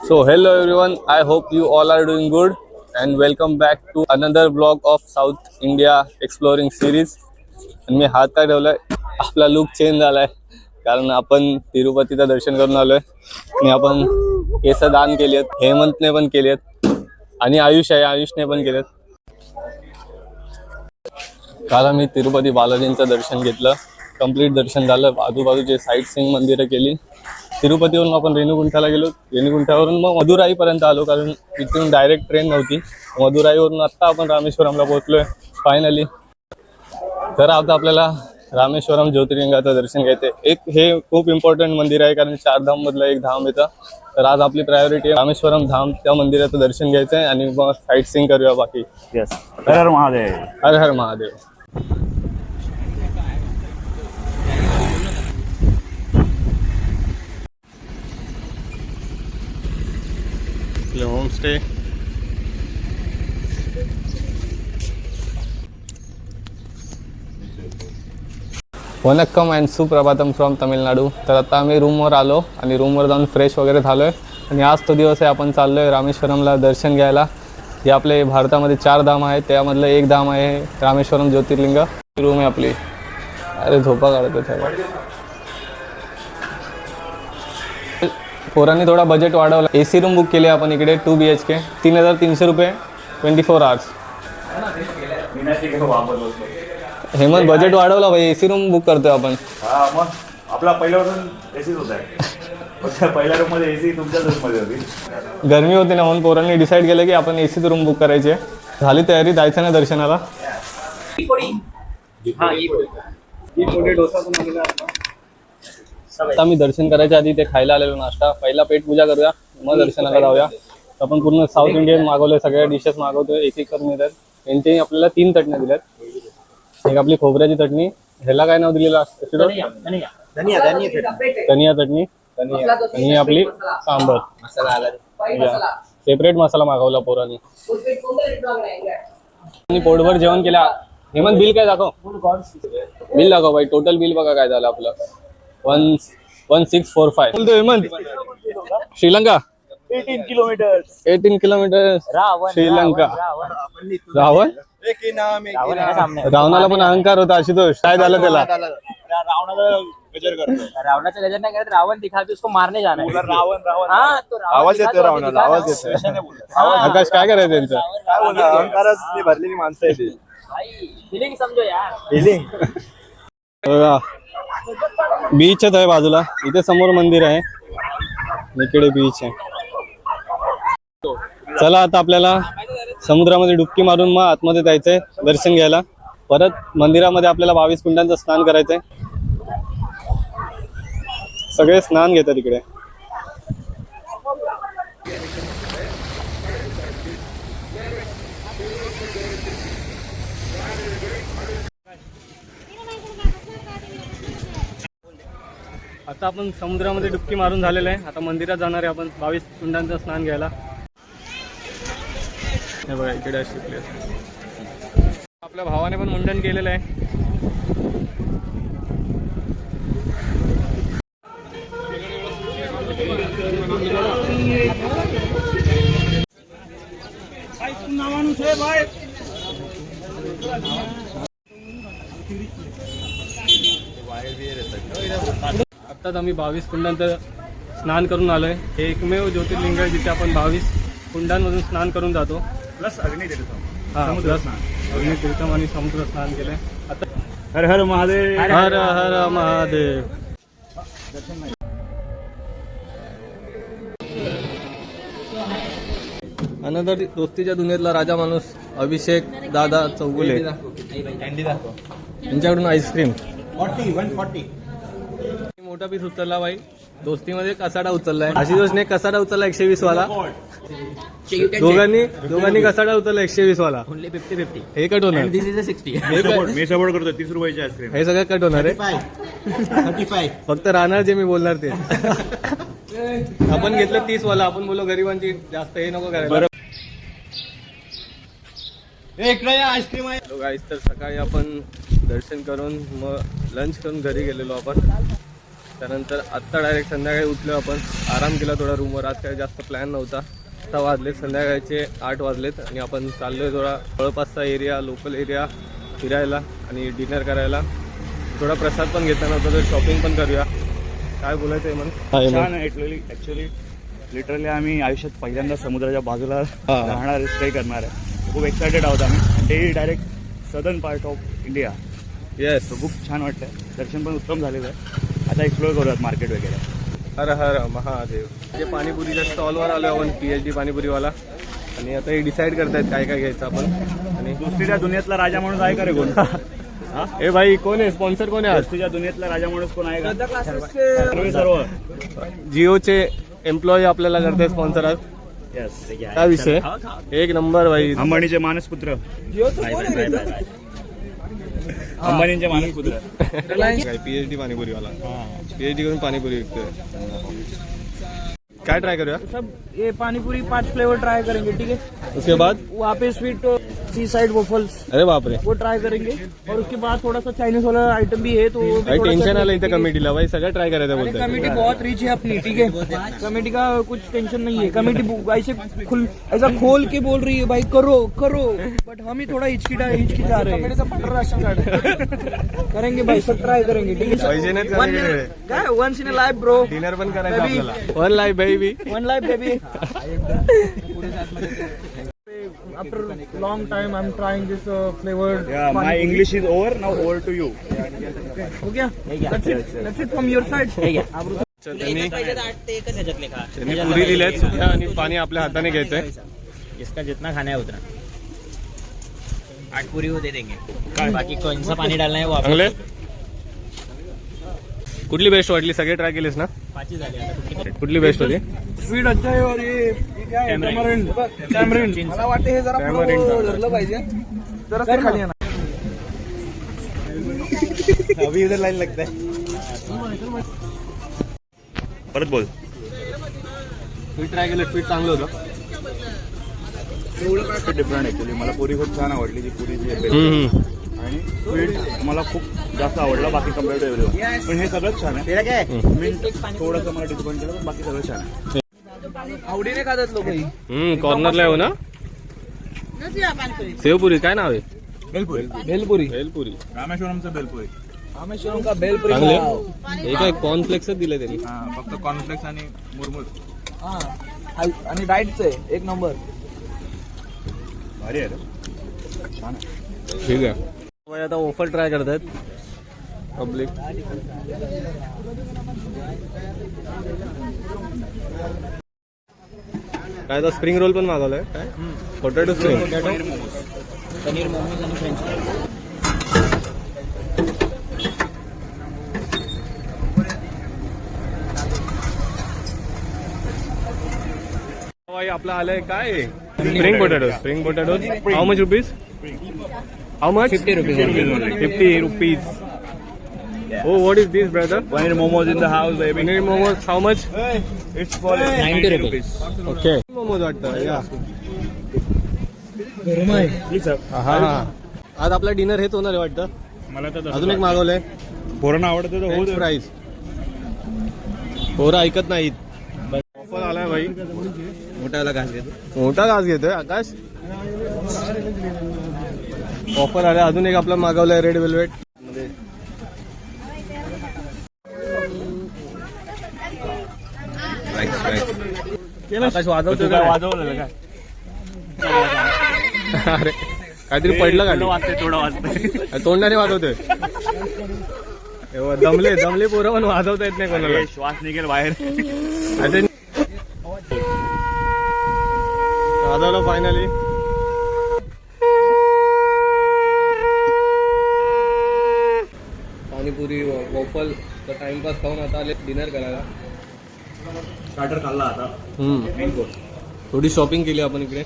So hello everyone, I hope you all are doing good and welcome back to another vlog of South India Exploring Series. आणि मी हात काय ठेवलाय, आपला look change झालाय कारण आपण तिरुपतीचं दर्शन करून आलोय आणि आपण केस दान केलेत, हेमंतने पण केलेत आणि आयुषने पण केलेत. काल मी तिरुपती बालाजींचं दर्शन घेतलं, कंप्लीट दर्शन झालं, आजूबाजूचे साईट सीइंग मंदिरं केली. तिरुपतीवरून आपण रेणुगुंठाला गेलो, रेणुगुंठावरून मग मदुराईपर्यंत आलो कारण तिथून डायरेक्ट ट्रेन नव्हती. मदुराईवरून आत्ता आपण रामेश्वरमला पोहोचलोय फायनली. तर आता आपल्याला रामेश्वरम ज्योतिर्लिंगाचं दर्शन घ्यायचं. एक हे खूप इम्पॉर्टंट मंदिर आहे कारण 4 धाम मधलं एक धाम येतं. तर आज आपली प्रायोरिटी आहे रामेश्वरम धाम, त्या मंदिराचं दर्शन घ्यायचं आहे आणि मग साईट सीइंग करूया बाकी. Yes, Har Har Mahadev. Har Har Mahadev. Homestay vanakkam and suprabhatam from Tamil Nadu. तर आता आम्ही रूमवर आलो आणि रूमवर जाऊन फ्रेश वगैरे झालोय आणि आज तो दिवस आहे. आपण चाललोय रामेश्वरमला दर्शन घ्यायला. जे आपले भारतामध्ये 4 धाम आहेत त्यामधलं एक धाम आहे रामेश्वरम ज्योतिर्लिंग. रूम आहे आपली. अरे झोपा काढतो त्याला. पोरांनी थोडा बजेट वाढवला. AC रूम बुक केली आपण इकडे 2 BHK 3,300 रुपये 24 आवर्स. हेमंत बजेट वाढवला भाई, AC रूम बुक करतोय आपण. हा मग आपला पहिल्यापासून एसीच होता. पहिल्या रूम मध्ये एसी तुमच्याच रूम मध्ये होती. गरमी होती ना म्हणून पोरांनी डिसाईड केलं की आपण AC रूम बुक करायची आहे. झाली तयारी, जायचं ना दर्शनाला. आता मी दर्शन करायच्या आधी ते खायला आलेलो नाश्ता. पहिला पेट पूजा करूया मग दर्शनाला जाऊया. आपण पूर्ण साऊथ इंडियन मागवले, सगळ्या डिशेस मागवतोय, एक एक करून येतात. यांची आपल्याला 3 चटण्या दिल्यात. एक आपली खोबऱ्याची चटणी, ह्याला काय नाव दिलेलं असतं? धनिया चटणी, आणि आपली सांबर सेपरेट मसाला मागवला पोरांनी. पोटभर जेवण केल्या. हेमंत बिल काय दाखव, बिल दाखव भाई. टोटल बिल बघा काय झालं आपलं. 1645 बोलतो हेमंत. श्रीलंका 18 किलोमीटर श्रीलंका. रावण रावणाला पण अहंकार होता आशुतोष. काय झालं त्याला? रावणाचा गजर नाही करत, रावण दिखाते उसको मारने जाना है. रावण हाँ, तो रावण आवाज दिखा येतोय, तो रावणाला दिखा आवाज ना. येतोय. आकाश काय करायचं त्यांचं? काय बोलतो, अहंकारच भरलेली माणसं आहे ती. भाई फीलिंग समझो यार. फिलिंग बीचच आहे बाजूला. इथे समोर मंदिर आहे, इकडे बीच आहे. चला आता आपल्याला समुद्रामध्ये डुबकी मारून मग आतमध्ये जायचंय दर्शन घ्यायला. परत मंदिरामध्ये आपल्याला 22 कुंडांचं स्नान करायचंय. सगळे स्नान घेतात इकडे. आता आपण समुद्रामध्ये डुबकी मारून झालेलं आहे. आता मंदिरात जाणार आहे आपण 22 कुंडांचं स्नान घ्यायला. हे बघा इकडे अशी प्लेस. आपल्या भावाने पण मुंडन केलेलं आहे. आत्ताच आम्ही 22 कुंडांचं स्नान करून आलोय. हे एकमेव ज्योतिर्लिंग आहे जिथे आपण 22 कुंडांमधून स्नान करून जातो. प्लस अग्नितीर्थम. अग्नितीर्थम आणि समुद्र स्नान केलंय. आता हर हर महादेव. हर हर महादेव. अनदर दोस्तीच्या दुनियेतला राजा माणूस अभिषेक दादा चौगुले यांच्याकडून आईस्क्रीम 140. मोठा पीस उचलला बाई. दोस्तीमध्ये कसाडा उचललाय. आशुतोषने कसाडा उचलला 120 वाला. दोघांनी कसाडा उचलला 120 वाला. Only 50-50. हे कट होणार. This is a 60. Me support करतो 30 रुपयाची आईस्क्रीम. हे सगळं कट होणार आहे. 35. फक्त राहणार जे मी बोलणार ते. आपण घेतलं 30 वाला. आपण बोललो गरिबांची जास्त हे नको करायला. आईस्क्रीम आहे. गाईस, तर सकाळी आपण दर्शन करून मग लंच करून घरी गेलेलो आपण. त्यानंतर आत्ता डायरेक्ट संध्याकाळी उठलो आपण, आराम केला थोडा रूमवर. आज काही जास्त प्लॅन नव्हता. आता वाजलेत संध्याकाळचे 8 वाजलेत आणि आपण चाललोय थोडा जवळपासचा एरिया, लोकल एरिया फिरायला आणि डिनर करायला. थोडा प्रसाद पण घेतला नव्हता तर शॉपिंग पण करूया. काय बोलायचं आहे मग? छान आहे. ॲक्च्युली लिटरली आम्ही आयुष्यात पहिल्यांदा समुद्राच्या बाजूला राहणार, स्टे करणार आहे. खूप एक्सायटेड आहोत आम्ही. ते direct southern part of India. Yes, खूप छान वाटतंय. दर्शन पण उत्तम झालेलं आहे. आता एक्सप्लोअर करूयात मार्केट वगैरे. हर हर महादेव. ते पाणीपुरीच्या स्टॉलवर आलो आपण, PhD पाणीपुरीवाला. आणि आता हे डिसाईड करतायत काय काय घ्यायचं आपण. आणि दुसरीच्या दुनियेतला राजा माणूस आहे का रे कोण? ए भाई, कोण आहे स्पॉन्सर? कोण आहे आज? दुसरीच्या दुनियेतला राजा माणूस कोण आहे का? सर्व जिओचे एम्प्लॉई आपल्याला करते स्पॉन्सर आज. येस. काय विषय? एक नंबर भाई. अंबानीचे मानसपुत्र. अंबानींचे मानसपुत्र. काय PhD पाणीपुरीवाला. PhD करून पाणीपुरी विकतोय. काय ट्राय करूया? सब ये पानीपुरी 5 फ्लेवर ट्राई करेंगे, ठीक है? उसके बाद वहाँ पे स्वीट सी साइड वॉफल्स अरे बापरे, वो ट्राई करेंगे. और उसके बाद थोड़ा सा चाइनीज वाला आइटम भी है, तो वो भी भाई थोड़ा सा टेन्शन आलं try इथं कमिटीला. भाई सगळं ट्राय करायचं अरे बोलतोय. कमेटी बहुत रिच है अपनी, ठीक है? कमेटी का कुछ टेंशन नहीं है. कमेटी ऐसे ऐसा खोल के बोल रही है भाई करो करो, बट हम ही थोड़ा हिचकिचा रहे हैं. राशन कार्ड करेंगे भाई, सब ट्राय करेंगे, ठीक है? पैसे नाहीत करायचे. काय once in a life bro. Dinner पण करायचं आपल्याला. One life baby. One life baby. After long time, I'm trying this flavored. Yeah, my English is over now. Over to you. हो गया? That's it from your side. त्यांनी पुरी दिल्यात सुद्धा आणि पाणी आपल्या हाताने घ्यायचंय. इसका जितना खाना है उतना 8 पूरी वो दे देंगे. बाकी कौन सा पानी डालना है वो आप चांगले. कुठली बेस्ट वाटली? सगळे ट्राय केलेस ना? 5 झाले आता. कुठली बेस्ट होती? स्वीट अच्छा है. और ये क्या है? टॅमरिंड. मला वाटते हे जरा धरलं पाहिजे. जरा तर खाली ना. अभी इधर लाइन लगता है. परत बोल. स्वीट ट्राय केलं, स्वीट चांगलं होतं. Different actually. मला पुरी खूप छान आवडली. जी पुरी जी आहे आणि स्वीट मला खूप जास्त आवडला. बाकी कम्पेअर टू एव्हरीवन. पण हे सगळंच छान आहे. मिंट थोडंसं मला डिसअपॉइंट केलं, पण बाकी सगळं छान आहे. आवडीने खातात लोक. कॉर्नरला आहे हो ना. सेवपुरी काय नाव आहे? भेलपुरी. भेलपुरी. रामेश्वरमचं बेलपुरी. रामेश्वरम का भेलपुरी. चांगले. हे काय कॉर्नफ्लेक्सच दिले त्यांनी. फक्त कॉर्नफ्लेक्स आणि मुरमुर. हा आणि डाएटच आहे एक नंबर. भारी आहे रे. छान आहे. ठीक आहे. आता ऑफर ट्राय करतायत पब्लिक. काय तर स्प्रिंग रोल पण मागवलाय. काय पोटॅटो स्प्रिंग. पनीर मोमोज आणि फ्रेंच फ्राईज. आपला आलंय काय? Spring potato. Spring potato how much rupees? How much? 50 rupees. 50 rupees. Oh, what is this, brother? Paneer momos in the house, baby. Paneer momos, how much? It's for 90 rupees. Okay. Momos वाटतं. Yeah. गरम आहे. Please, sir. हा. आज आपला dinner हेच होणार आहे वाटतं. मला तर अजून एक मागवलंय. पोरांना आवडतं तर होऊ फ्रेंच दे. फ्राईज. पोरं ऐकत नाहीत. ऑफर आलाय भाई. मोठ्याला घास घेतो. मोठा घास घेतोय आकाश. ऑफर आलाय. अजून एक आपला मागवलाय रेड वेल्वेट. आकाश वाजवतोय काय काय? वाजवलं काय? अरे काहीतरी पडलं का? थोडं वाजतंय. तोंडाने वाजवतोय. दमले पोरं पण वाजवता येत नाही कोणाला. श्वास निघेल बाहेर. अरे वाजवलं फायनली. पाणीपुरी वॉफल टाइमपास खाऊन आता आले डिनर करायला. स्टार्टर खाल्ला आता. थोडी शॉपिंग केली आपण इकडे.